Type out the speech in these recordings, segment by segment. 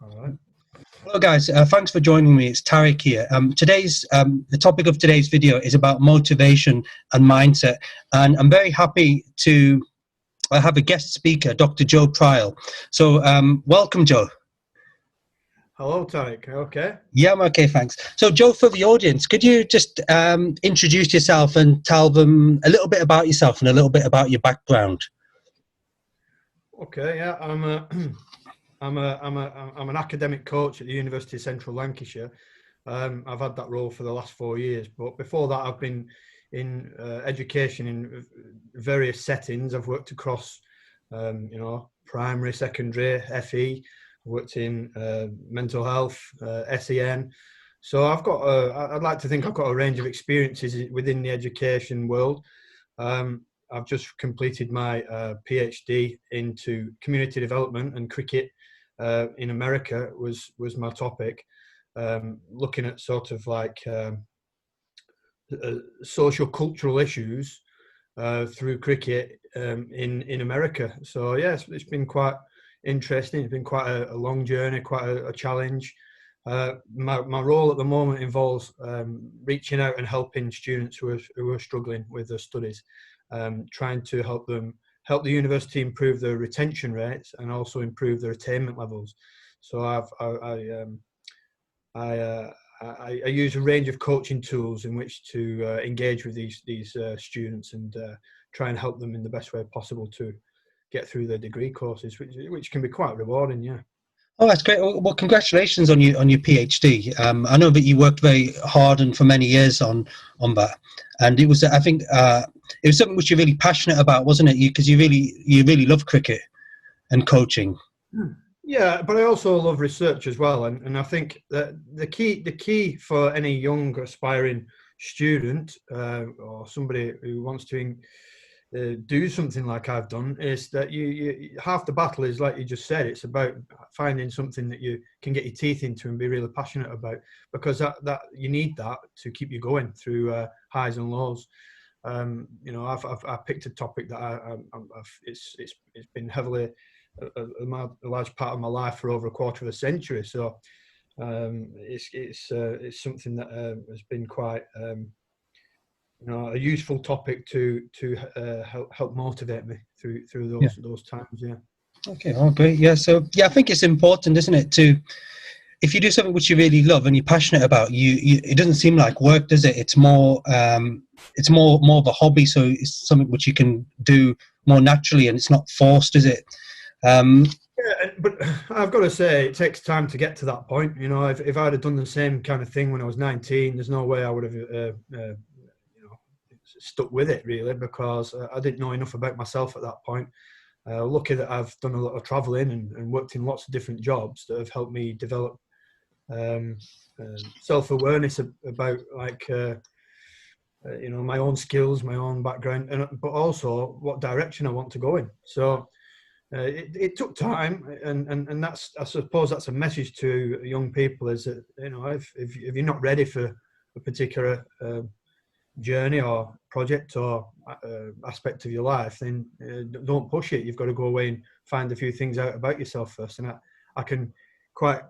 All right. Hello guys, thanks for joining me. It's Tariq here. The topic of today's video is about motivation and mindset, and I'm very happy to have a guest speaker, Dr. Joe Pryle. So welcome, Joe. Hello, Tariq. Okay. Yeah, I'm okay, thanks. So Joe, for the audience, could you just introduce yourself and tell them a little bit about yourself and a little bit about your background? Okay. Yeah, I'm an academic coach at the University of Central Lancashire. I've had that role for the last 4 years, but before that, I've been in education in various settings. I've worked across, primary, secondary, FE. I worked in mental health, SEN. So I'd like to think I've got a range of experiences within the education world. I've just completed my PhD into community development, and cricket in America was my topic, looking at sort of like social cultural issues through cricket in America. So yes, it's been quite interesting. It's been quite a long journey, quite a challenge. My role at the moment involves reaching out and helping students who are struggling with their studies, trying to help the university improve their retention rates and also improve their attainment levels. So I use a range of coaching tools in which to engage with these students and try and help them in the best way possible to get through their degree courses, which can be quite rewarding. Yeah. Oh, that's great. Well, congratulations on your PhD. I know that you worked very hard and for many years on that, and it was, I think, it was something which you're really passionate about, wasn't it? Because you really love cricket and coaching. Yeah, but I also love research as well, and I think that the key for any young aspiring student or somebody who wants to do something like I've done is that you half the battle is, like you just said, it's about finding something that you can get your teeth into and be really passionate about, because that you need that to keep you going through highs and lows. I've picked a topic that it's been heavily a large part of my life for over a quarter of a century. So it's something that has been quite a useful topic to help motivate me through those times. Yeah. Okay. Oh, great. Yeah. So yeah, I think it's important, isn't it, to, if you do something which you really love and you're passionate about, it doesn't seem like work, does it? It's more of a hobby. So it's something which you can do more naturally, and it's not forced, is it? Yeah, but I've got to say, it takes time to get to that point. If I'd have done the same kind of thing when I was 19, there's no way I would have stuck with it, really, because I didn't know enough about myself at that point. Lucky that I've done a lot of travelling and worked in lots of different jobs that have helped me develop self-awareness about my own skills, my own background, but also what direction I want to go in. So it took time, and that's, I suppose that's a message to young people, is that if you're not ready for a particular journey or project or aspect of your life, then don't push it. You've got to go away and find a few things out about yourself first. And I can quite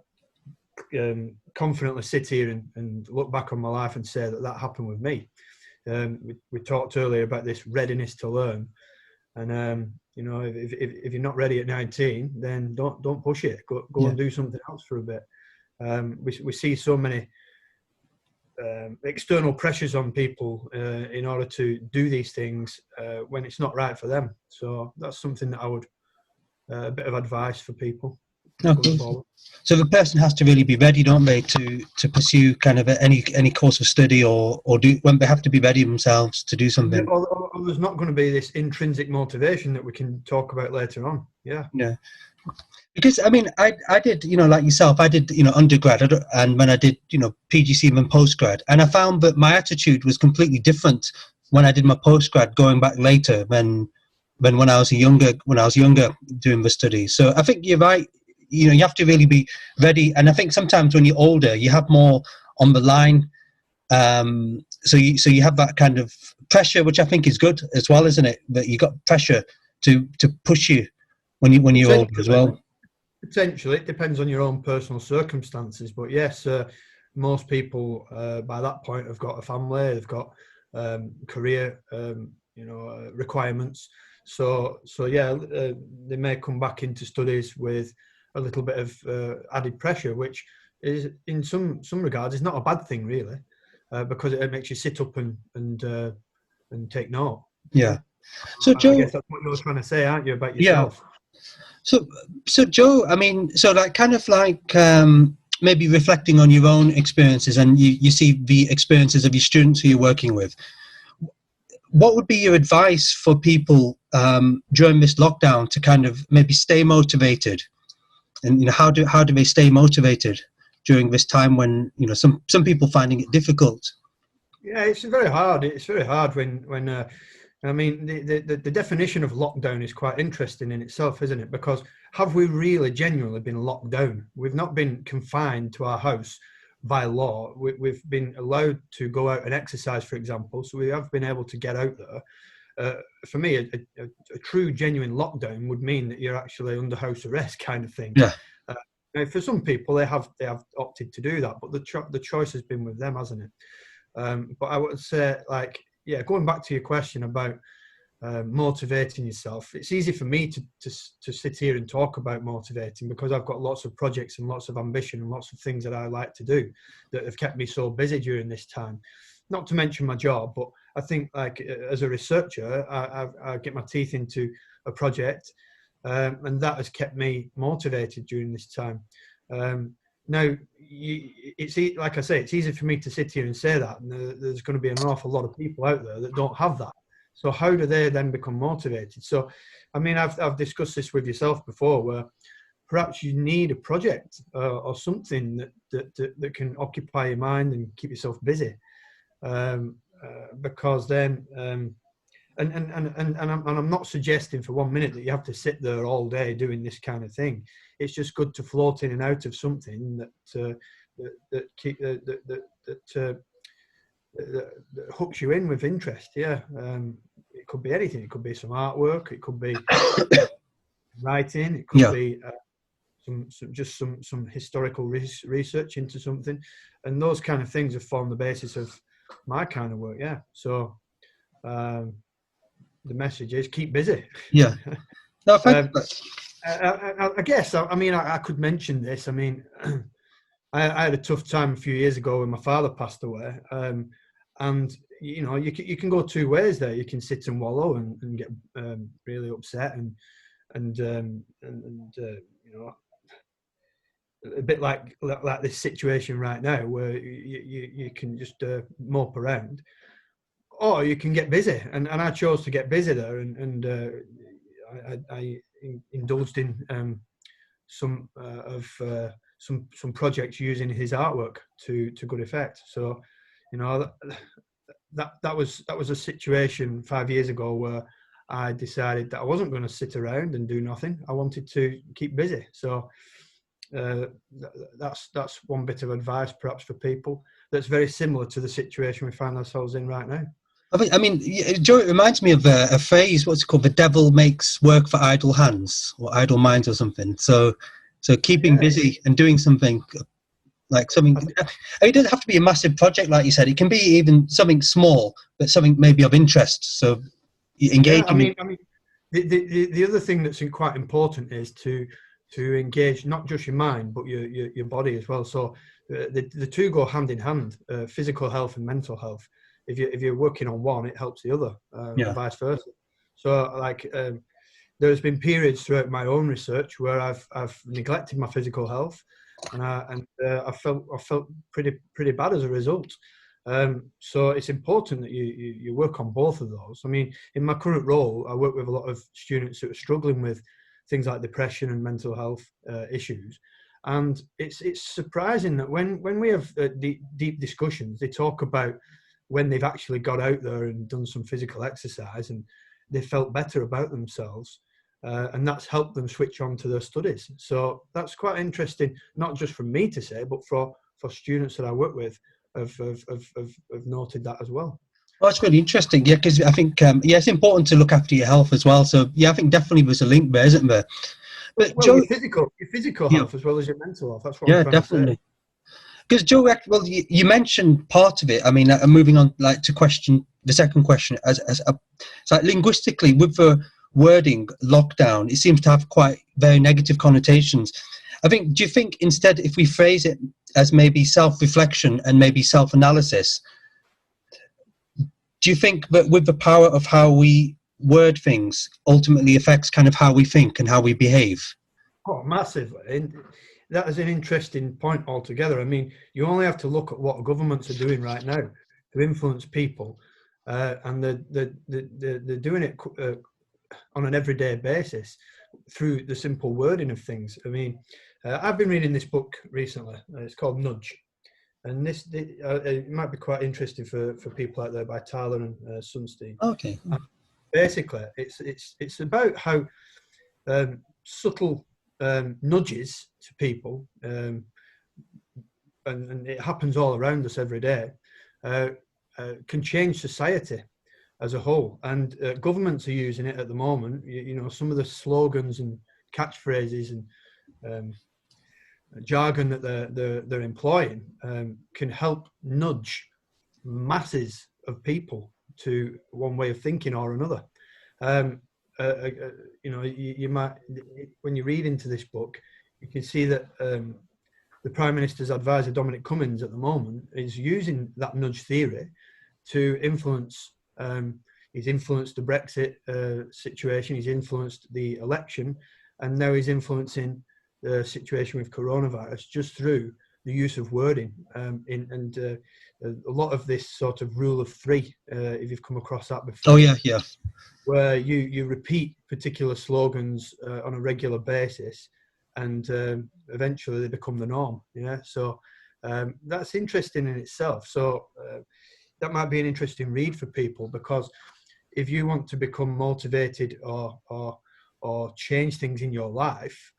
confidently sit here and look back on my life and say that happened with me. We talked earlier about this readiness to learn, and if you're not ready at 19, then don't push it. Go and do something else for a bit. We see so many external pressures on people in order to do these things when it's not right for them. So that's something that I would a bit of advice for people going forward. So the person has to really be ready, don't they, to pursue kind of any course of study or do, when they have to be ready themselves to do something. Or there's not going to be this intrinsic motivation that we can talk about later on. Yeah. Because I mean, I did, like yourself, I did, undergrad, and when I did, PGC and postgrad, and I found that my attitude was completely different when I did my postgrad, going back later when I was younger doing the studies. So I think you're right. You have to really be ready, and I think sometimes when you're older, you have more on the line. So you have that kind of pressure, which I think is good as well, isn't it? That you got pressure to push you when you're older as well. Potentially, it depends on your own personal circumstances. But yes, most people by that point have got a family, they've got career, requirements. So yeah, they may come back into studies with a little bit of added pressure, which is in some regards is not a bad thing really, because it makes you sit up and take note. Yeah. So I Joe, guess that's what you're trying to say, aren't you, about yeah. yourself? So Joe, I mean, so like kind of like maybe reflecting on your own experiences, and you see the experiences of your students who you're working with. What would be your advice for people during this lockdown to kind of maybe stay motivated? And how do they stay motivated during this time when some people finding it difficult? Yeah, it's very hard. It's very hard when I mean, the definition of lockdown is quite interesting in itself, isn't it? Because have we really genuinely been locked down? We've not been confined to our house by law. We've been allowed to go out and exercise, for example. So we have been able to get out there. For me, a true, genuine lockdown would mean that you're actually under house arrest, kind of thing. Yeah. Now, for some people, they have opted to do that, but the choice has been with them, hasn't it? But I would say, like, yeah, going back to your question about motivating yourself, it's easy for me to sit here and talk about motivating because I've got lots of projects and lots of ambition and lots of things that I like to do that have kept me so busy during this time. Not to mention my job, but I think, like, as a researcher, I get my teeth into a project, and that has kept me motivated during this time. Now, it's like I say, it's easy for me to sit here and say that, and there's going to be an awful lot of people out there that don't have that. So how do they then become motivated? So, I mean, I've discussed this with yourself before, where perhaps you need a project or something that can occupy your mind and keep yourself busy, because then. And I'm not suggesting for 1 minute that you have to sit there all day doing this kind of thing. It's just good to float in and out of something that hooks you in with interest. Yeah, it could be anything. It could be some artwork. It could be writing. It could be some historical research into something, and those kind of things have formed the basis of my kind of work. Yeah, so. The message is keep busy. Yeah. No, I guess, I mean, I could mention this. I mean, I had a tough time a few years ago when my father passed away. And, you can go two ways there. You can sit and wallow and get really upset and a bit like this situation right now where you can just mope around. Or you can get busy, and I chose to get busy there, and I indulged in some projects using his artwork to good effect. So, that was a situation 5 years ago where I decided that I wasn't going to sit around and do nothing. I wanted to keep busy. So that's one bit of advice, perhaps, for people. That's very similar to the situation we find ourselves in right now. I mean, Joe, it reminds me of a phrase, what's it called? The devil makes work for idle hands or idle minds or something. So keeping busy and doing something like something, it doesn't have to be a massive project, like you said. It can be even something small, but something maybe of interest. So engaging. Yeah, I mean, the other thing that's quite important is to engage not just your mind, but your body as well. So the two go hand in hand, physical health and mental health. If you're working on one, it helps the other, and vice versa. So, like, there's been periods throughout my own research where I've neglected my physical health, and I felt pretty bad as a result. So it's important that you work on both of those. I mean, in my current role, I work with a lot of students who are struggling with things like depression and mental health issues. And it's surprising that when we have deep discussions, they talk about when they've actually got out there and done some physical exercise and they felt better about themselves, and that's helped them switch on to their studies. So that's quite interesting, not just for me to say, but for students that I work with have noted that as well. Well, that's really interesting, yeah, because I think, it's important to look after your health as well. So, yeah, I think definitely there's a link there, isn't there? But Well, Joe, your physical yeah, health as well as your mental health. That's what I'm yeah, trying to say. definitely. Because Joe, well, you mentioned part of it. I mean, moving on, like to the second question, it's like linguistically with the wording lockdown, it seems to have quite very negative connotations. I think. Do you think instead, if we phrase it as maybe self-reflection and maybe self-analysis, do you think that with the power of how we word things ultimately affects kind of how we think and how we behave? Oh, massively. And that is an interesting point altogether. I mean, you only have to look at what governments are doing right now to influence people, and they're doing it on an everyday basis through the simple wording of things. I mean, I've been reading this book recently. It's called Nudge. And it might be quite interesting for people out there by Tyler and Sunstein. Okay. And basically, it's about how subtle nudges to people, and it happens all around us every day, can change society as a whole. And governments are using it at the moment. You know, some of the slogans and catchphrases and jargon that they're employing can help nudge masses of people to one way of thinking or another. You know, you might, when you read into this book, you can see that the Prime Minister's advisor, Dominic Cummings, at the moment is using that nudge theory to influence. He's influenced the Brexit situation. He's influenced the election, and now he's influencing the situation with coronavirus just through the use of wording. A lot of this sort of rule of three, if you've come across that before. Oh yeah, yeah. Where you repeat particular slogans on a regular basis, and eventually they become the norm. Yeah, so that's interesting in itself. So that might be an interesting read for people, because if you want to become motivated or change things in your life,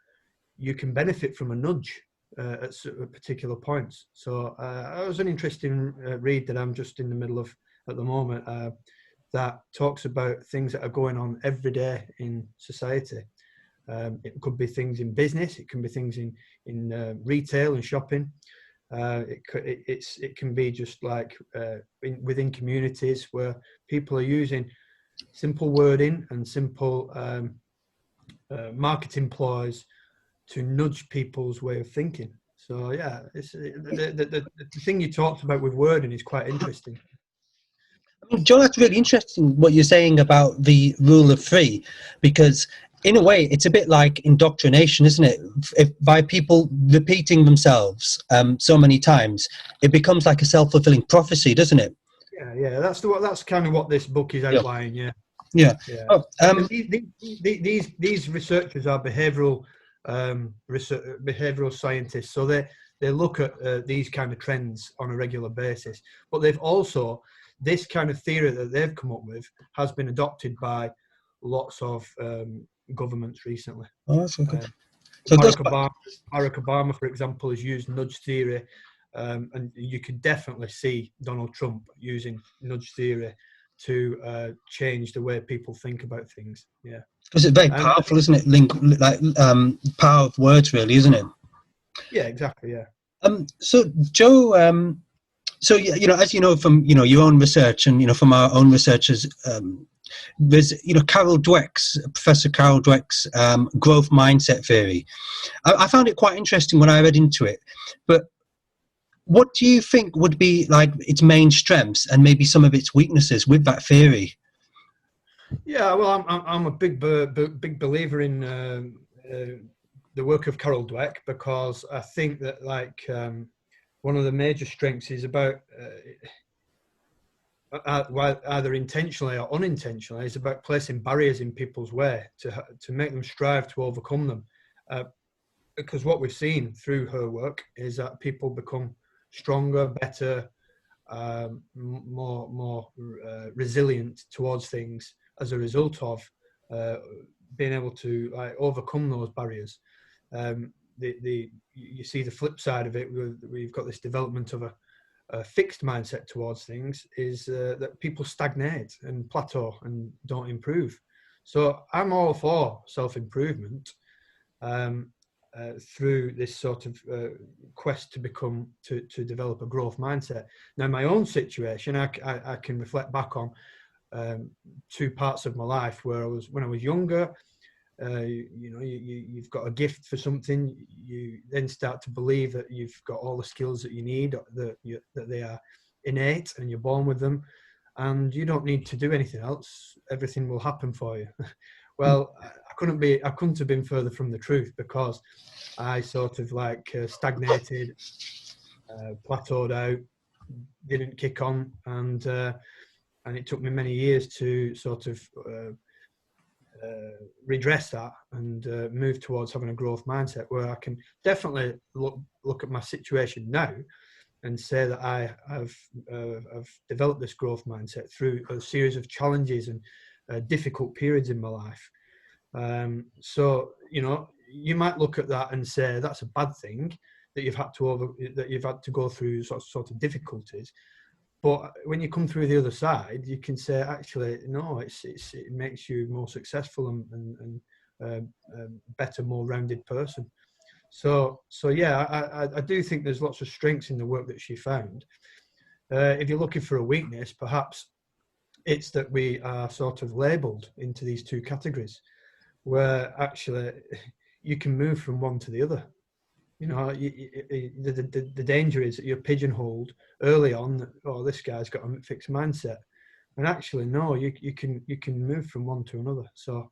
you can benefit from a nudge at particular points. So it was an interesting read that I'm just in the middle of at the moment, that talks about things that are going on every day in society. It could be things in business, it can be things in retail and shopping. It can be just like within communities where people are using simple wording and simple marketing ploys to nudge people's way of thinking. So yeah, the thing you talked about with wording is quite interesting. I mean, Joe, that's really interesting what you're saying about the rule of three, because in a way it's a bit like indoctrination, isn't it? If by people repeating themselves so many times, it becomes like a self-fulfilling prophecy, doesn't it? Yeah. That's kind of what this book is outlining. Yeah. Oh, these researchers are behavioural scientists, so they look at these kind of trends on a regular basis. But they've also, this kind of theory that they've come up with has been adopted by lots of governments recently. oh, that's okay. Barack Obama, for example, has used nudge theory, and you could definitely see Donald Trump using nudge theory to change the way people think about things. Yeah, because it's very powerful, isn't it? Power of words, really, isn't it? Yeah, exactly. Yeah. So Joe, so you know, as you know from your own research, and from our own researchers, there's Professor Carol Dweck's growth mindset theory. I found it quite interesting when I read into it. But what do you think would be like its main strengths and maybe some of its weaknesses with that theory? Yeah, well, I'm a big believer in the work of Carol Dweck, because I think that one of the major strengths is about either intentionally or unintentionally, is about placing barriers in people's way to make them strive to overcome them. Because what we've seen through her work is that people become stronger, better, more resilient towards things as a result of being able to overcome those barriers. You see the flip side of it. We've got this development of a fixed mindset towards things, is that people stagnate and plateau and don't improve. So I'm all for self-improvement, through this sort of quest to develop a growth mindset. Now, my own situation, I can reflect back on two parts of my life where when I was younger. You've got a gift for something. You then start to believe that you've got all the skills that you need, that they are innate and you're born with them, and you don't need to do anything else. Everything will happen for you. Well, I couldn't have been further from the truth, because I sort of stagnated, plateaued out, didn't kick on, and it took me many years to sort of redress that and move towards having a growth mindset, where I can definitely look at my situation now and say that I have developed this growth mindset through a series of challenges and difficult periods in my life. So you might look at that and say that's a bad thing, that you've had to go through sort of difficulties. But when you come through the other side, you can say, actually, no, it makes you more successful and better, more rounded person. So yeah, I do think there's lots of strengths in the work that she found. If you're looking for a weakness, perhaps it's that we are sort of labelled into these two categories, where actually you can move from one to the other. The danger is that you're pigeonholed early on that, oh, this guy's got a fixed mindset, and actually no, you can move from one to another. So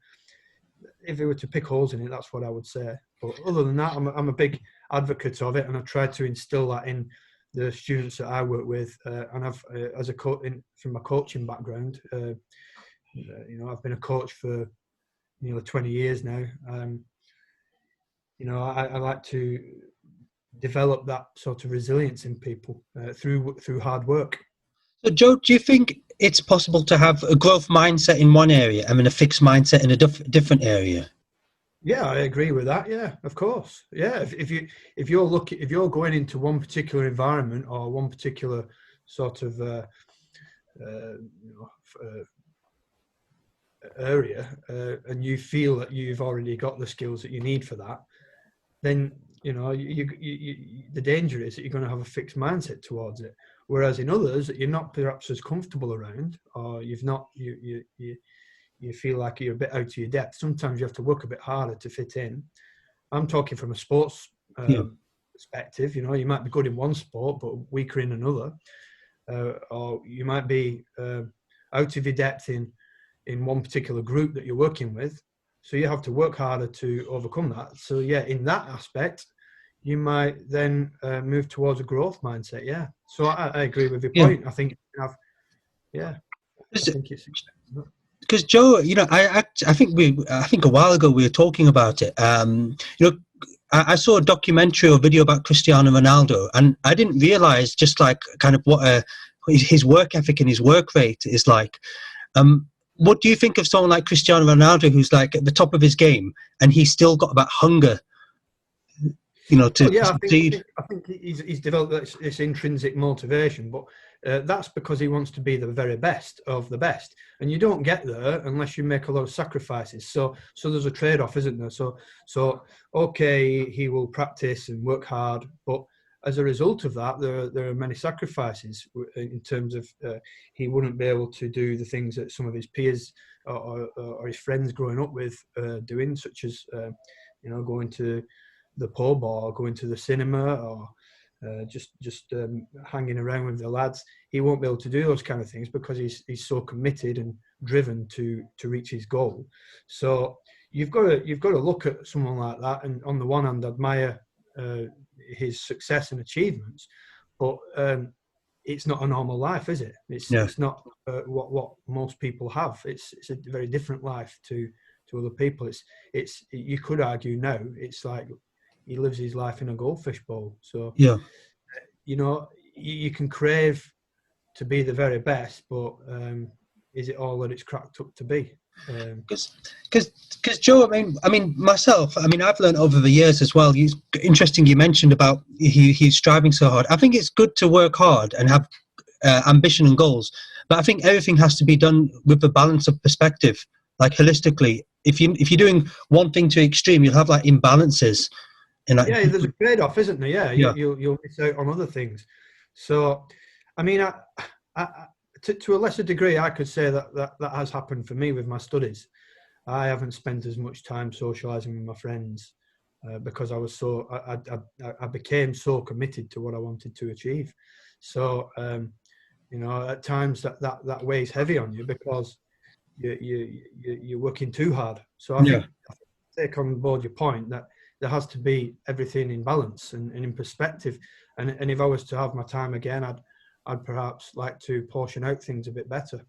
if we were to pick holes in it, that's what I would say. But other than that, I'm a big advocate of it, and I try to instill that in the students that I work with. And I've, as a coach, from my coaching background, I've been a coach for nearly 20 years now. I like to develop that sort of resilience in people through hard work. So, Joe, do you think it's possible to have a growth mindset in one area and then a fixed mindset in a different area? Yeah, I agree with that. Yeah, of course. Yeah, if you're going into one particular environment or one particular sort of area, and you feel that you've already got the skills that you need for that, then the danger is that you're going to have a fixed mindset towards it. Whereas in others that you're not perhaps as comfortable around, or you feel like you're a bit out of your depth, sometimes you have to work a bit harder to fit in. I'm talking from a sports perspective. You might be good in one sport but weaker in another, or you might be out of your depth in one particular group that you're working with. So you have to work harder to overcome that. So yeah, in that aspect, you might then move towards a growth mindset. Yeah. So I agree with your point. Yeah. I think it's because Joe, I think a while ago we were talking about it. I saw a documentary or video about Cristiano Ronaldo, and I didn't realize just like kind of what his work ethic and his work rate is like. What do you think of someone like Cristiano Ronaldo, who's like at the top of his game, and he's still got that hunger, to succeed? I think he's developed this intrinsic motivation, but that's because he wants to be the very best of the best, and you don't get there unless you make a lot of sacrifices. So there's a trade-off, isn't there? So okay, he will practice and work hard, but as a result of that, there are many sacrifices in terms of he wouldn't be able to do the things that some of his peers or his friends growing up with doing, such as going to the pub or going to the cinema or just hanging around with the lads. He won't be able to do those kind of things because he's so committed and driven to reach his goal. So you've got to look at someone like that, and on the one hand admire his success and achievements, but it's not a normal life, is it? It's not what most people have. It's a very different life to other people. It's you could argue now it's like he lives his life in a goldfish bowl. So you can crave to be the very best, but is it all that it's cracked up to be? Because Joe, I mean myself, I've learned over the years as well. Interesting you mentioned about he's striving so hard. I think it's good to work hard and have ambition and goals, but I think everything has to be done with a balance of perspective, like holistically. if you're doing one thing to extreme, you'll have like imbalances. Yeah, there's a trade-off, isn't there? Yeah, Yeah. You'll miss out on other things. So, I mean, to a lesser degree, I could say that has happened for me with my studies. I haven't spent as much time socialising with my friends because I was I became so committed to what I wanted to achieve. So, at times that weighs heavy on you because you're working too hard. So I think take on board your point that there has to be everything in balance and in perspective. And if I was to have my time again, I'd perhaps like to portion out things a bit better.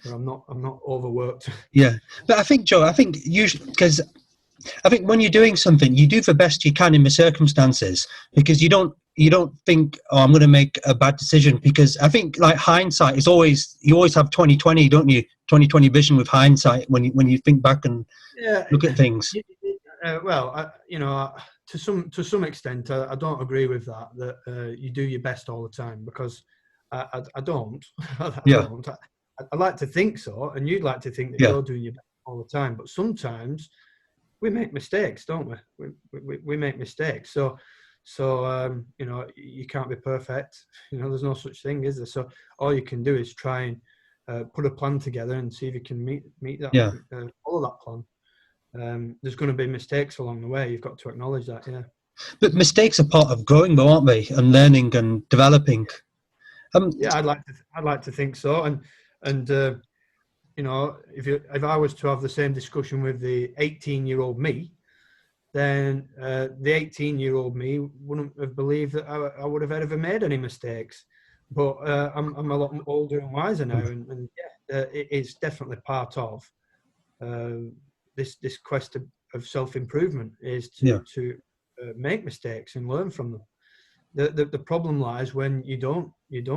But I'm not overworked. Yeah, but I think, Joe, usually, because I think when you're doing something, you do the best you can in the circumstances, because you don't think, oh, I'm going to make a bad decision, because I think like hindsight is always, you always have 20/20, don't you? 20/20 vision with hindsight when you think back and look at things. To some extent, I don't agree with that you do your best all the time, because I don't. I don't. I like to think so, and you'd like to think that you're doing your best all the time, but sometimes we make mistakes, don't we? We make mistakes. So you can't be perfect. There's no such thing, is there? So all you can do is try and put a plan together and see if you can meet that, follow that plan. There's going to be mistakes along the way. You've got to acknowledge that, yeah. But mistakes are part of growing, though, aren't they? And learning and developing. Yeah, I'd like to think so. And if I was to have the same discussion with the 18-year-old me, then the 18-year-old me wouldn't have believed that I would have ever made any mistakes. But I'm a lot older and wiser now, and it is definitely part of this quest of self-improvement is to make mistakes and learn from them. The problem lies when you don't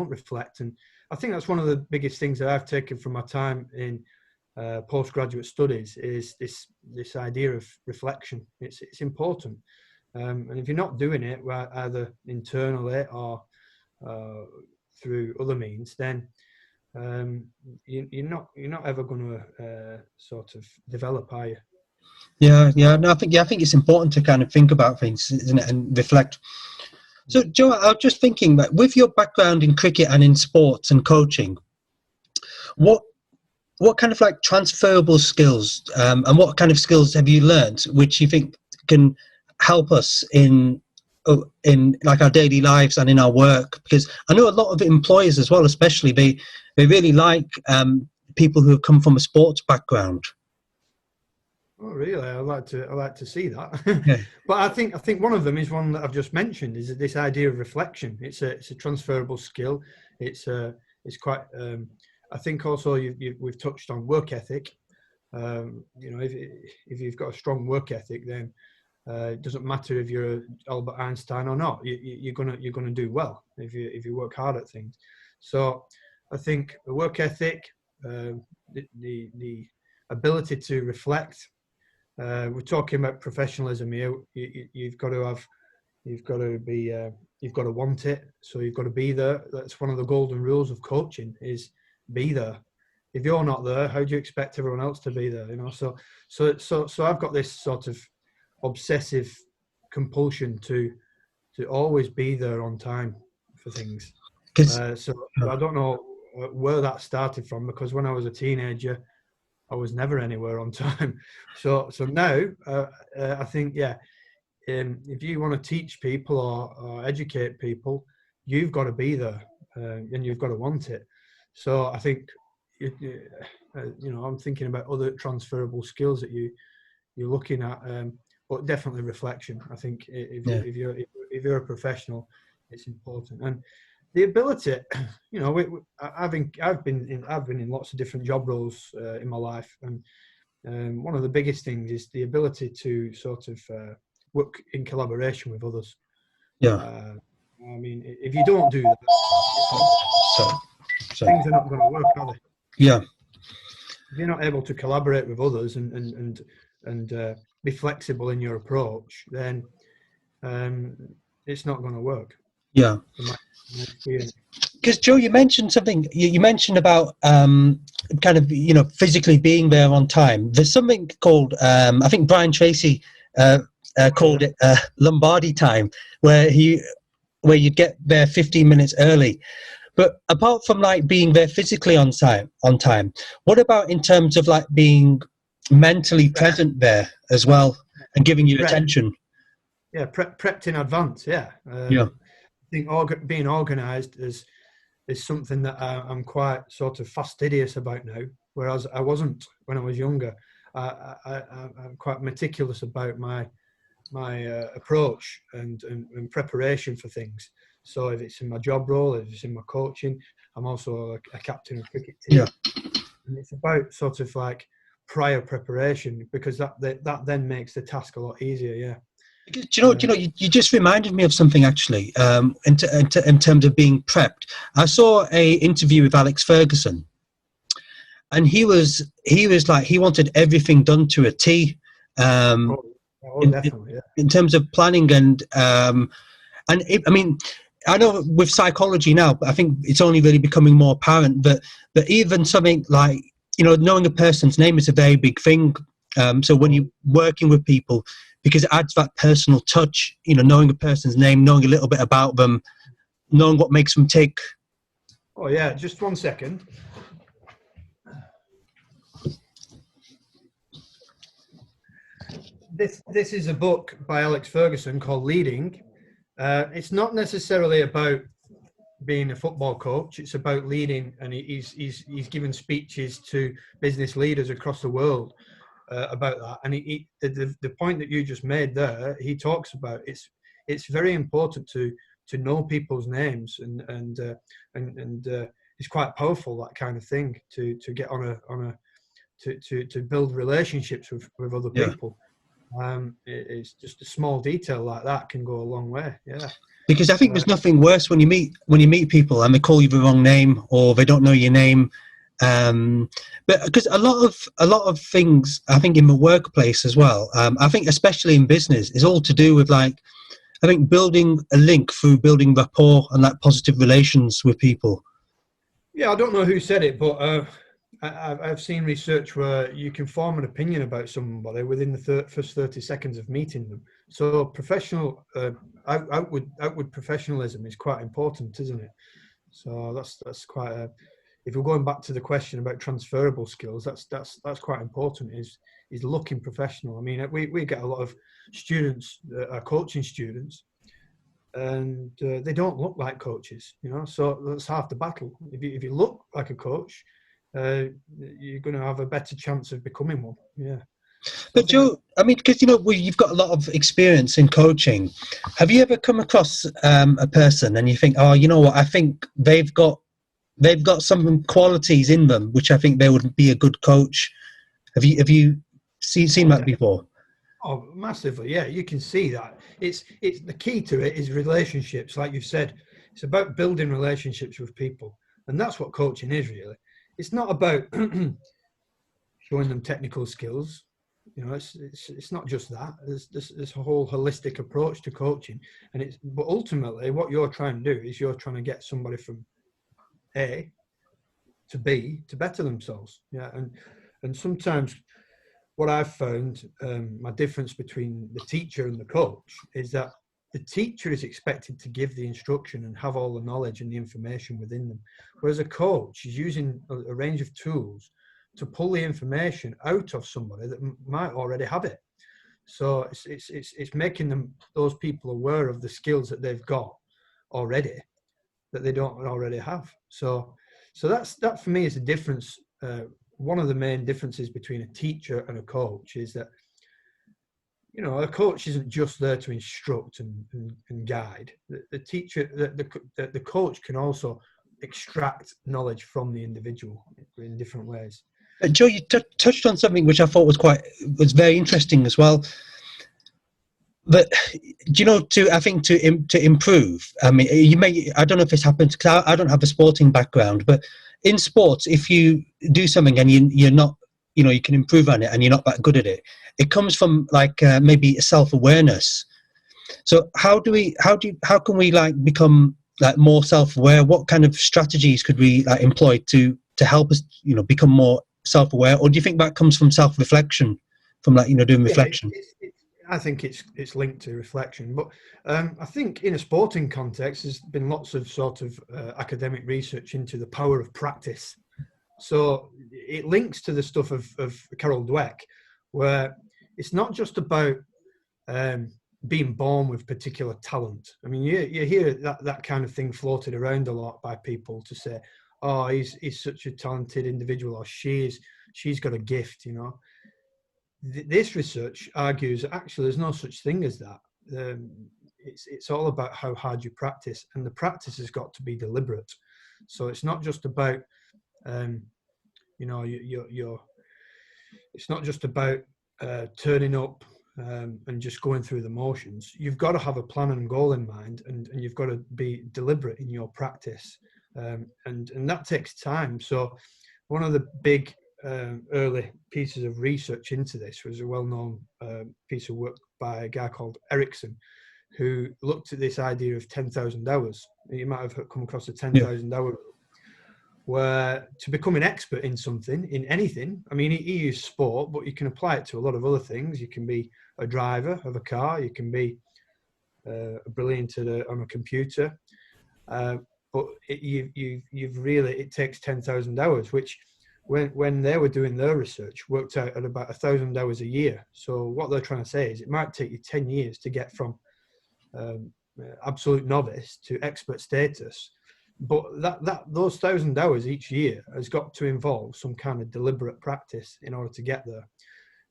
reflect, and I think that's one of the biggest things that I've taken from my time in postgraduate studies is this idea of reflection. It's important, and if you're not doing it, either internally or through other means, then you're not ever going to sort of develop, are you? Yeah. No, I think it's important to kind of think about things, isn't it, and reflect. So, Joe, I was just thinking that with your background in cricket and in sports and coaching, what kind of like transferable skills and what kind of skills have you learned which you think can help us in like our daily lives and in our work? Because I know a lot of employers as well, especially they really like people who have come from a sports background. Oh, really? I like to see that. Yeah. But I think one of them is one that I've just mentioned, is this idea of reflection. It's a transferable skill. It's quite. I think also we've touched on work ethic. If you've got a strong work ethic, then it doesn't matter if you're Albert Einstein or not. You're gonna do well if you work hard at things. So I think the work ethic, the ability to reflect. We're talking about professionalism here. You've got to want it. So you've got to be there. That's one of the golden rules of coaching: is be there. If you're not there, how do you expect everyone else to be there? So I've got this sort of obsessive compulsion to always be there on time for things. So I don't know where that started from, because when I was a teenager, I was never anywhere on time. So now I think, if you want to teach people or educate people, you've got to be there and you've got to want it. So I think, I'm thinking about other transferable skills that you're looking at, but definitely reflection. I think if you're a professional, it's important. And the ability, I've been in lots of different job roles in my life, and one of the biggest things is the ability to sort of work in collaboration with others. I mean, if you don't do that, things are not going to work, are they? Yeah. If you're not able to collaborate with others and be flexible in your approach, then it's not going to work. Yeah. From my experience. Because Joe, you mentioned something. You mentioned about kind of physically being there on time. There's something called I think Brian Tracy called it Lombardi time, where you'd get there 15 minutes early. But apart from like being there physically on time, what about in terms of like being mentally present there as well and giving you attention? Yeah, prepped in advance. Yeah. Yeah. I think being organised is something that I'm quite sort of fastidious about now, whereas I wasn't when I was younger. I'm quite meticulous about my approach and preparation for things. So if it's in my job role, if it's in my coaching, I'm also a captain of a cricket team. Yeah. And it's about sort of like prior preparation, because that then makes the task a lot easier. Yeah. Do you just reminded me of something actually. In terms of being prepped, I saw a interview with Alex Ferguson, and he was like he wanted everything done to a T. Definitely. Yeah. In terms of planning I mean, I know with psychology now, I think it's only really becoming more apparent that even something like knowing a person's name is a very big thing. So when you're working with people, because it adds that personal touch, knowing a person's name, knowing a little bit about them, knowing what makes them tick. Oh yeah, just 1 second. This is a book by Alex Ferguson called Leading. It's not necessarily about being a football coach. It's about leading, and he's given speeches to business leaders across the world about that. And the point that you just made there, he talks about it's very important to know people's names, and it's quite powerful, that kind of thing, to get to build relationships with other people. It's just a small detail like that can go a long way. Yeah. Because I think there's nothing worse when you meet people and they call you the wrong name or they don't know your name. But because a lot of things, I think in the workplace as well, I think especially in business, is all to do with like, I think building a link through building rapport and like positive relations with people. Yeah, I don't know who said it, but I've seen research where you can form an opinion about somebody within the first 30 seconds of meeting them. So outward professionalism is quite important, isn't it? So that's quite if we're going back to the question about transferable skills, that's quite important, is looking professional. I mean, we get a lot of students, our coaching students, and they don't look like coaches, so that's half the battle. If you look like a coach, you're going to have a better chance of becoming one. Yeah. But Joe, I mean, because you've got a lot of experience in coaching. Have you ever come across a person and you think, oh, you know what? I think they've got some qualities in them which I think they would be a good coach. Have you seen that before? Oh, massively. Yeah, you can see that. It's the key to it is relationships, like you've said. It's about building relationships with people, and that's what coaching is really. It's not about showing them technical skills. It's not just that. There's a whole holistic approach to coaching, but ultimately what you're trying to do is you're trying to get somebody from A to B to better themselves. Yeah, and sometimes what I've found, my difference between the teacher and the coach, is that the teacher is expected to give the instruction and have all the knowledge and the information within them, whereas a coach is using a range of tools to pull the information out of somebody that might already have it. So it's making those people aware of the skills that they've got already that they don't already have. So that for me is the difference. One of the main differences between a teacher and a coach is that a coach isn't just there to instruct and guide. The teacher, the coach can also extract knowledge from the individual in different ways. Joe, you touched on something which I thought was very interesting as well. But to improve. I mean, I don't know if this happens because I don't have a sporting background, but in sports, if you do something and you're not, you can improve on it and you're not that good at it, it comes from like maybe self-awareness. So how can we like become like more self-aware? What kind of strategies could we employ to help us, become more self-aware? Or do you think that comes from self-reflection, from doing reflection? I think it's linked to reflection, but I think in a sporting context, there's been lots of sort of academic research into the power of practice. So it links to the stuff of Carol Dweck, where it's not just about being born with particular talent. I mean, you hear that kind of thing floated around a lot by people to say, "Oh, he's such a talented individual," or she's got a gift. This research argues that actually there's no such thing as that. It's all about how hard you practice, and the practice has got to be deliberate. So it's not just about it's not just about turning up and just going through the motions. You've got to have a plan and goal in mind, and you've got to be deliberate in your practice, and that takes time. So one of the big early pieces of research into this was a well-known piece of work by a guy called Ericsson, who looked at this idea of 10,000 hours. You might have come across the 10,000 hour, where to become an expert in something, in anything, I mean, he used sport, but you can apply it to a lot of other things. You can be a driver of a car, you can be brilliant on a computer, but it takes 10,000 hours, which when they were doing their research worked out at about 1,000 hours a year. So what they're trying to say is it might take you 10 years to get from absolute novice to expert status. But those 1,000 hours each year has got to involve some kind of deliberate practice in order to get there.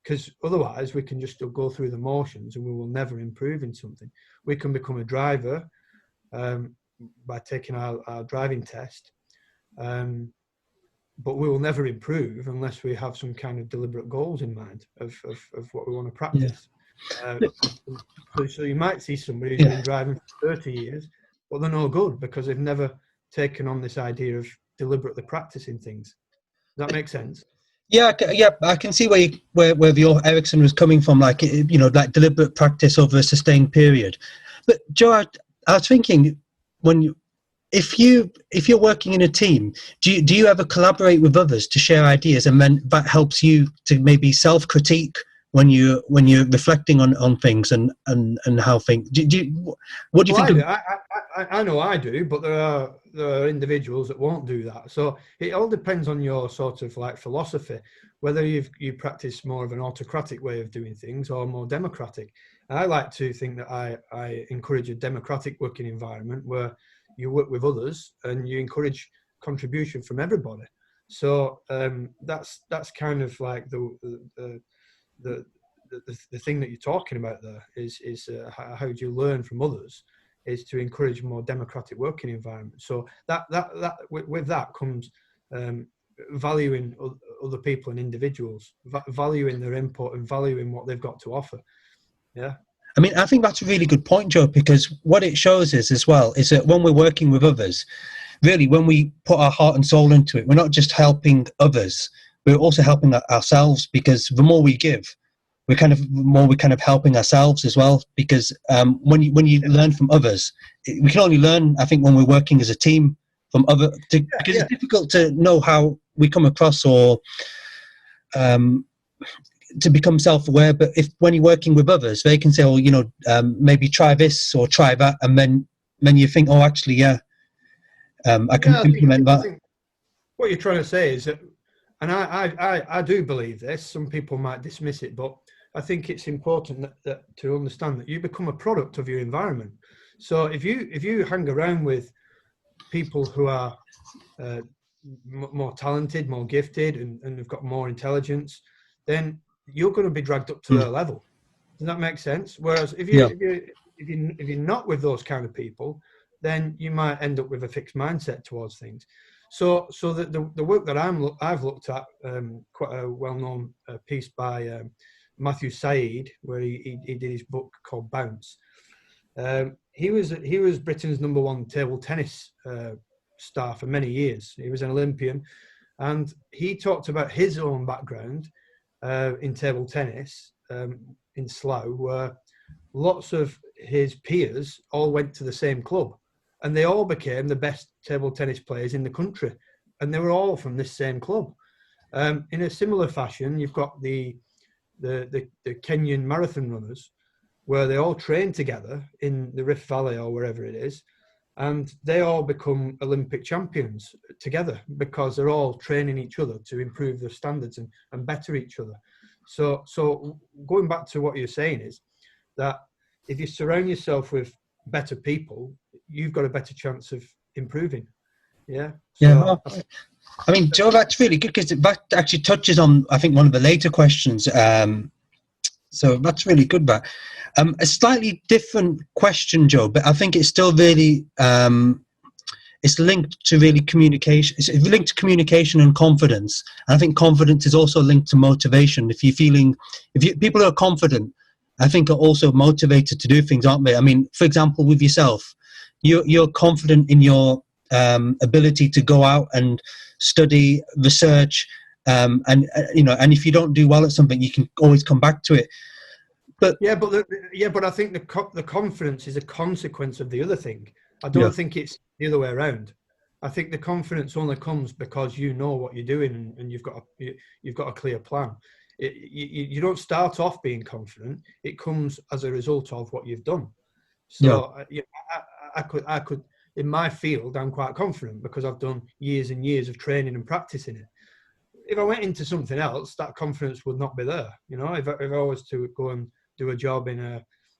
Because otherwise we can just go through the motions and we will never improve in something. We can become a driver by taking our driving test, but we will never improve unless we have some kind of deliberate goals in mind of what we want to practice. So you might see somebody who's been driving for 30 years, but they're no good because they've never taken on this idea of deliberately practicing things. Does that make sense? Yeah, I can see where your Ericsson was coming from, like deliberate practice over a sustained period. But Joe, I was thinking, if you're working in a team, do you ever collaborate with others to share ideas, and then that helps you to maybe self-critique when you're reflecting on things and how things? What do you think? I know I do, but there are individuals that won't do that. So it all depends on your sort of like philosophy, whether you practice more of an autocratic way of doing things or more democratic. And I like to think that I encourage a democratic working environment where you work with others and you encourage contribution from everybody. So that's kind of like the thing that you're talking about there is how do you learn from others, is to encourage a more democratic working environment. So that with that comes valuing other people and individuals, valuing their input and valuing what they've got to offer. Yeah. I mean, I think that's a really good point, Joe, because what it shows is as well is that when we're working with others, really, when we put our heart and soul into it, we're not just helping others, we're also helping ourselves, because the more we give, we're kind of helping ourselves as well. Because when you learn from others, we can only learn, I think, when we're working as a team from because it's difficult to know how we come across or to become self-aware. But when you're working with others, they can say, "Oh, maybe try this or try that," and then you think, "Oh, actually, I can implement that." I think what you're trying to say is that, and I do believe this. Some people might dismiss it, but I think it's important that to understand that you become a product of your environment. So if you hang around with people who are more talented, more gifted, and have got more intelligence, then you're going to be dragged up to their level. Does that make sense? Whereas if you're not with those kind of people, then you might end up with a fixed mindset towards things. So the work that I've looked at, quite a well-known piece by Matthew Said, where he did his book called Bounce. He was Britain's #1 table tennis star for many years. He was an Olympian, and he talked about his own background in table tennis in Slough, where lots of his peers all went to the same club. and they all became the best table tennis players in the country, and they were all from this same club. In a similar fashion, you've got the Kenyan marathon runners, where they all train together in the Rift Valley or wherever it is, and they all become Olympic champions together because they're all training each other to improve their standards and better each other. So going back to what you're saying is that if you surround yourself with better people, you've got a better chance of improving. Yeah. Yeah. I mean, Joe, that's really good because that actually touches on, I think, one of the later questions. So that's really good. That a slightly different question, Joe, but I think it's still really it's linked to really communication. It's linked to communication and confidence. And I think confidence is also linked to motivation. People who are confident, I think, are also motivated to do things, aren't they? I mean, for example, with yourself, you're confident in your ability to go out and study, research, and if you don't do well at something, you can always come back to it. But I think the confidence is a consequence of the other thing. I don't think it's the other way around. I think the confidence only comes because you know what you're doing and you've got a clear plan. You don't start off being confident. It comes as a result of what you've done. So I could in my field, I'm quite confident because I've done years and years of training and practicing it. If I went into something else, that confidence would not be there. If I was to go and do a job in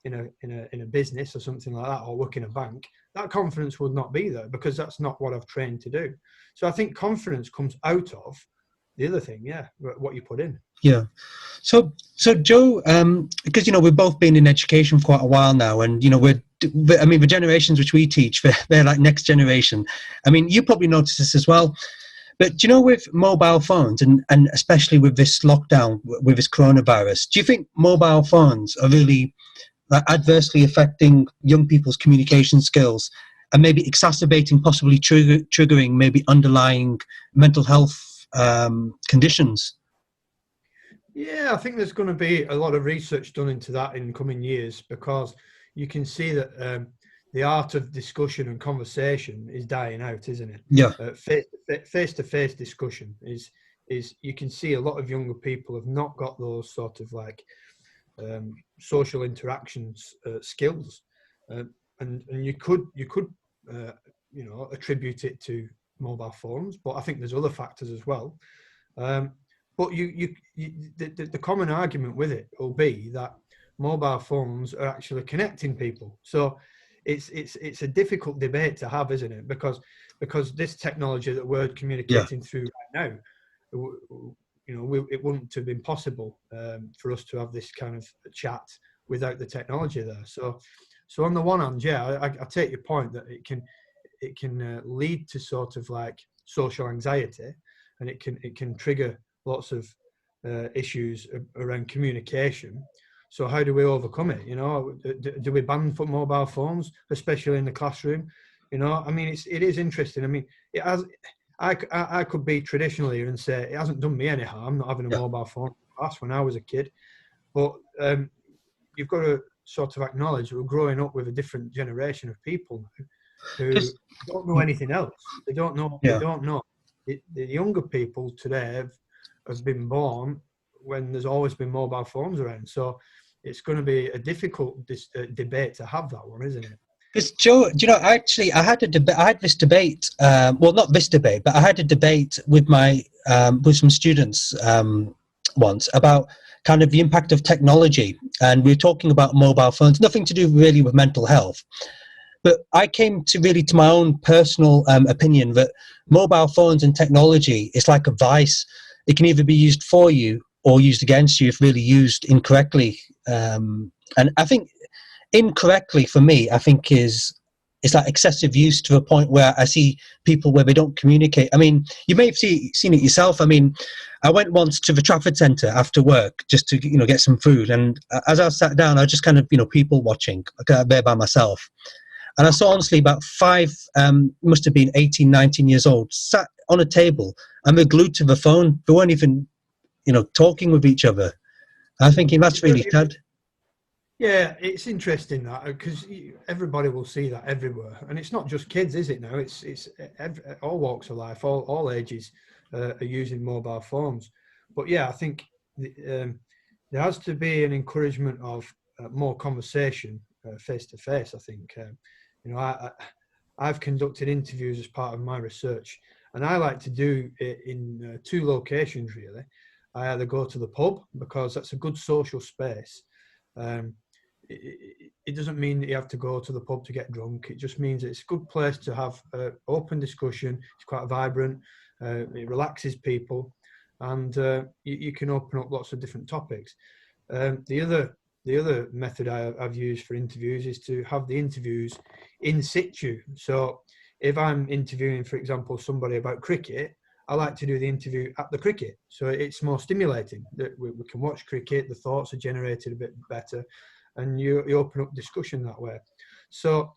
a business or something like that, or work in a bank, that confidence would not be there because that's not what I've trained to do. So I think confidence comes out of the other thing, what you put in. Yeah. So Joe, because we've both been in education for quite a while now, and the generations which we teach, they're like next generation. I mean, you probably noticed this as well. But with mobile phones and especially with this lockdown, with this coronavirus, do you think mobile phones are really adversely affecting young people's communication skills and maybe exacerbating, possibly triggering maybe underlying mental health conditions? Yeah, I think there's going to be a lot of research done into that in coming years, because you can see that the art of discussion and conversation is dying out, isn't it? Yeah. Face-to-face discussion is you can see a lot of younger people have not got those sort of like social interactions skills, and you could attribute it to mobile phones, but I think there's other factors as well. But the common argument with it will be that mobile phones are actually connecting people. So it's a difficult debate to have, isn't it? Because this technology that we're communicating through right now, it wouldn't have been possible for us to have this kind of chat without the technology there. So on the one hand, I take your point that it can lead to sort of like social anxiety, and it can trigger lots of issues around communication. So how do we overcome it? Do we ban for mobile phones, especially in the classroom? I mean, it is interesting. I mean, it has. I could be traditional here and say it hasn't done me any harm not having a mobile phone in class when I was a kid, but you've got to sort of acknowledge we're growing up with a different generation of people who don't know anything else. They don't know. They don't know. The younger people today have been born when there's always been mobile phones around. So it's going to be a difficult debate to have, that one, isn't it? Because Joe, actually, I had this debate. Well, not this debate, but I had a debate with with some students once about kind of the impact of technology, and we were talking about mobile phones, nothing to do really with mental health. But I came to my own personal opinion that mobile phones and technology is like a vice. It can either be used for you or used against you if really used incorrectly. And I think incorrectly for me, I think it's like excessive use to a point where I see people where they don't communicate. I mean, you may have seen it yourself. I mean, I went once to the Trafford Centre after work just to get some food, and as I sat down, I was just kind of people watching there by myself. And I saw honestly about 5, must have been 18, 19 years old, sat on a table and they're glued to the phone. They weren't even, talking with each other. I'm thinking that's really sad. Yeah, it's interesting that because everybody will see that everywhere, and it's not just kids, is it? Now it's all walks of life, all ages are using mobile phones. But yeah, I think there has to be an encouragement of more conversation face to face. I think you know I've conducted interviews as part of my research, and I like to do it in two locations really. I either go to the pub because that's a good social space. Um, it doesn't mean that you have to go to the pub to get drunk. It just means it's a good place to have open discussion. It's quite vibrant. It relaxes people, and you can open up lots of different topics. The other method I've used for interviews is to have the interviews in situ. So if I'm interviewing, for example, somebody about cricket, I like to do the interview at the cricket. So it's more stimulating. That we can watch cricket, the thoughts are generated a bit better, and you open up discussion that way. So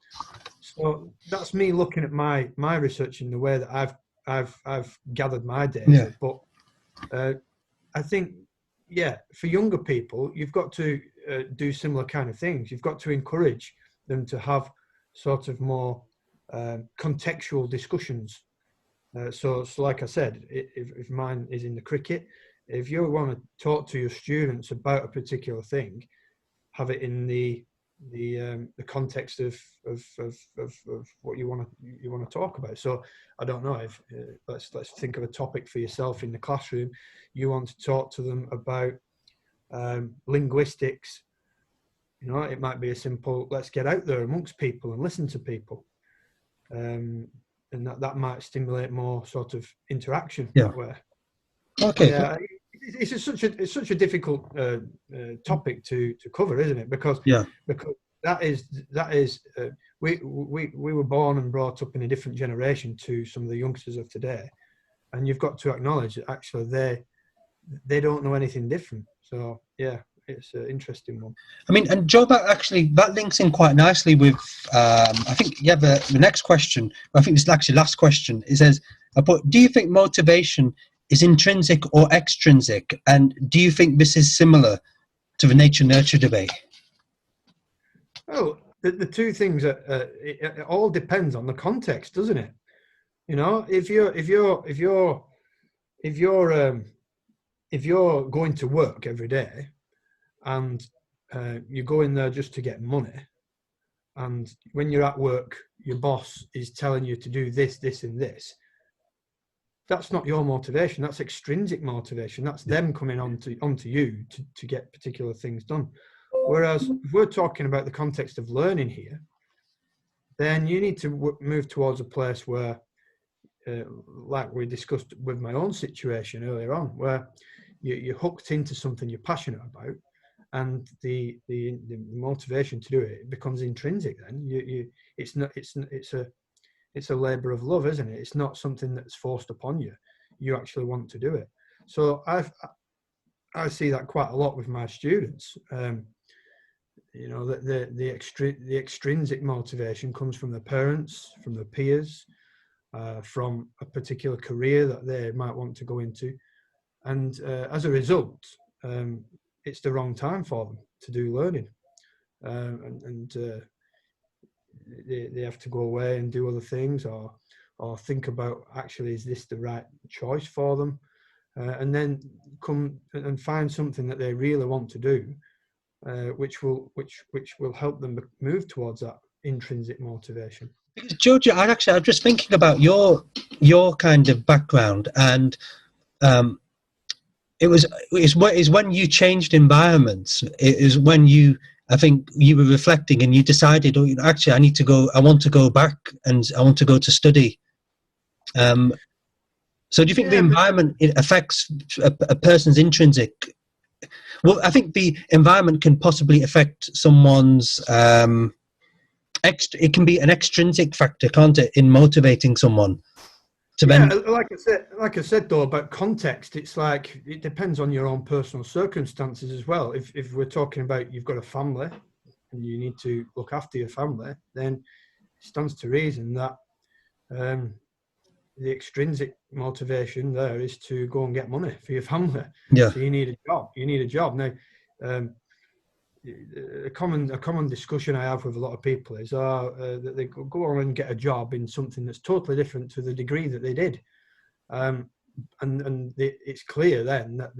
that's me looking at my research in the way that I've gathered my data. Yeah. But I think, yeah, for younger people, you've got to do similar kind of things. You've got to encourage them to have sort of more contextual discussions. So like I said, if mine is in the cricket, if you want to talk to your students about a particular thing, have it in the context of what you want to talk about. So I don't know if let's think of a topic for yourself in the classroom. You want to talk to them about linguistics. You know, it might be a simple let's get out there amongst people and listen to people, and that might stimulate more sort of interaction that way. Okay. Yeah, it's such a difficult topic to cover, isn't it? Because that is we were born and brought up in a different generation to some of the youngsters of today, and you've got to acknowledge that actually they don't know anything different. So yeah, it's an interesting one. I mean, and Joe, that links in quite nicely with I think the next question. I think this is actually the last question. It says, "But do you think motivation is intrinsic or extrinsic? And do you think this is similar to the nature-nurture debate?" Oh, the two things it all depends on the context, doesn't it? You know, if you're going to work every day and you go in there just to get money, and when you're at work, your boss is telling you to do this, this, and this, that's not your motivation. That's extrinsic motivation. That's them coming onto you to get particular things done. Whereas if we're talking about the context of learning here, then you need to move towards a place where, like we discussed with my own situation earlier on, where you're hooked into something you're passionate about, and the motivation to do it becomes intrinsic. Then it's a labor of love, isn't it? It's not something that's forced upon you. You actually want to do it. So I see that quite a lot with my students. You know, that the extrinsic motivation comes from their parents, from their peers, from a particular career that they might want to go into, and as a result, it's the wrong time for them to do learning, and they have to go away and do other things, or think about, actually, is this the right choice for them, and then come and find something that they really want to do, which will help them move towards that intrinsic motivation. Georgia, I was just thinking about your kind of background, and it's when you changed environments. It is when I think you were reflecting and you decided, oh, actually, I want to go back and I want to go to study. So do you think the environment affects a person's intrinsic? Well, I think the environment can possibly affect someone's it can be an extrinsic factor, can't it, in motivating someone to like I said though, about context, it's like it depends on your own personal circumstances as well. If we're talking about you've got a family and you need to look after your family, then it stands to reason that the extrinsic motivation there is to go and get money for your family. Yeah. So you need a job. Now, a common discussion I have with a lot of people is that they go on and get a job in something that's totally different to the degree that they did, it's clear then that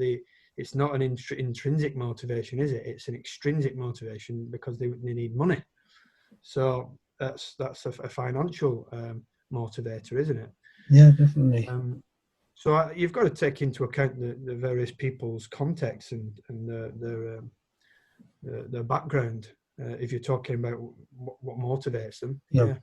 it's not an intrinsic motivation, is it? It's an extrinsic motivation because they need money. So that's a financial motivator, isn't it? Yeah, definitely. So you've got to take into account the various people's context and their background if you're talking about what motivates them. Yeah.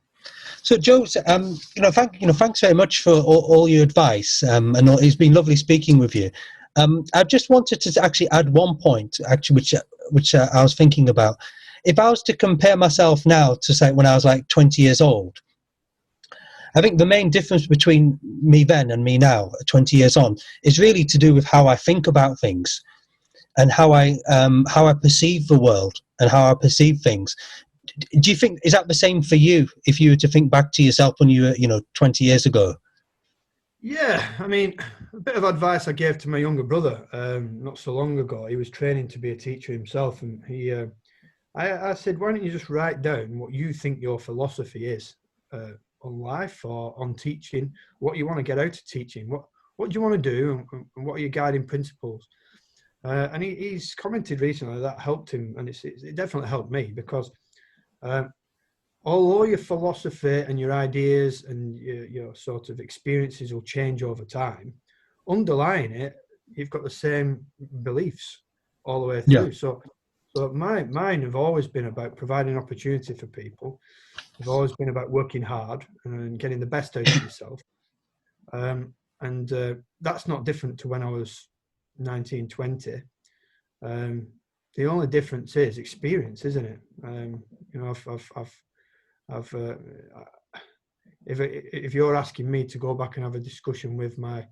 So Joe, thanks very much for all your advice, and it's been lovely speaking with you. I just wanted to actually add one point, actually, which I was thinking about. If I was to compare myself now to, say, when I was like 20 years old, I think the main difference between me then and me now, 20 years on, is really to do with how I think about things and how I perceive the world and how I perceive things. Do you think, is that the same for you if you were to think back to yourself when you were 20 years ago? Yeah, I mean, a bit of advice I gave to my younger brother not so long ago. He was training to be a teacher himself, and I said, why don't you just write down what you think your philosophy is on life or on teaching, what you want to get out of teaching, what do you want to do, and what are your guiding principles? And he's commented recently that helped him, and it definitely helped me, because although your philosophy and your ideas and your sort of experiences will change over time, underlying it, you've got the same beliefs all the way through. Yeah. So mine have always been about providing opportunity for people. They've always been about working hard and getting the best out of yourself. And that's not different to when I was 19, 20. The only difference is experience, isn't it? If you're asking me to go back and have a discussion with my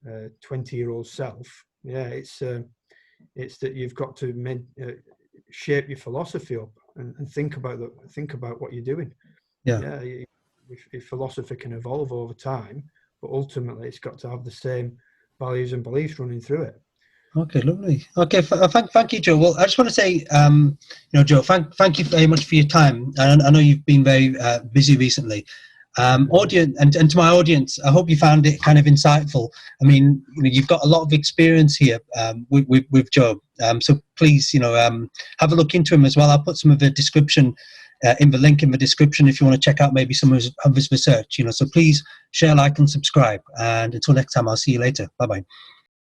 20-year-old self, yeah, it's that you've got to shape your philosophy up and think about what you're doing. Yeah. Your philosophy can evolve over time, but ultimately it's got to have the same values and beliefs running through it. Okay, lovely. Okay, thank you, Joe. Well, I just want to say, Joe, thank you very much for your time. And I know you've been very busy recently. Audience and to my audience, I hope you found it kind of insightful. I mean, you've got a lot of experience here with Joe. So please, have a look into him as well. I'll put some of the description in the link in the description if you want to check out maybe some of his research. So please share, like, and subscribe. And until next time, I'll see you later. Bye bye.